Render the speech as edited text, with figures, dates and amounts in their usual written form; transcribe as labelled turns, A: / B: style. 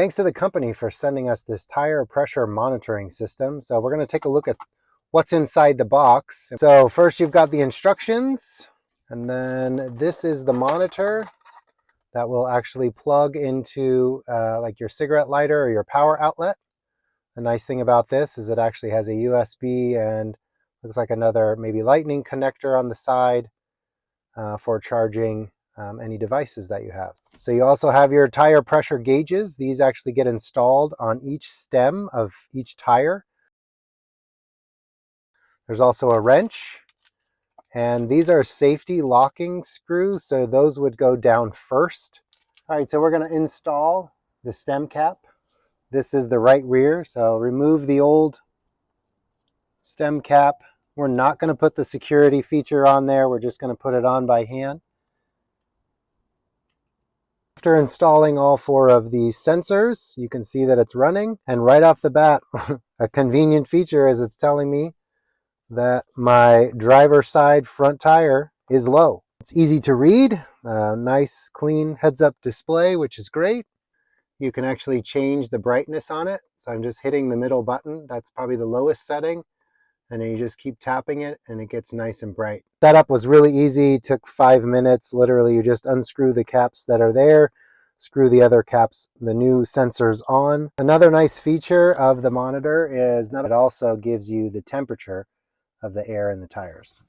A: Thanks to the company for sending us this tire pressure monitoring system. So we're going to take a look at what's inside the box. So first you've got the instructions, and then this is the monitor that will actually plug into like your cigarette lighter or your power outlet. The nice thing about this is it actually has a USB and looks like another maybe lightning connector on the side for charging any devices that you have. So you also have your tire pressure gauges. These actually get installed on each stem of each tire. There's also a wrench, and these are safety locking screws, so those would go down first. All right, so we're going to install the stem cap. This is the right rear, so remove the old stem cap. We're not going to put the security feature on there. We're just going to put it on by hand. After installing all 4 of these sensors, you can see that it's running. And right off the bat, a convenient feature is it's telling me that my driver's side front tire is low. It's easy to read, nice clean heads-up display, which is great. You can actually change the brightness on it. So I'm just hitting the middle button. That's probably the lowest setting. And then you just keep tapping it and it gets nice and bright. Setup was really easy, took 5 minutes. Literally, you just unscrew the caps that are there, screw the other caps, the new sensors on. Another nice feature of the monitor is it also gives you the temperature of the air in the tires.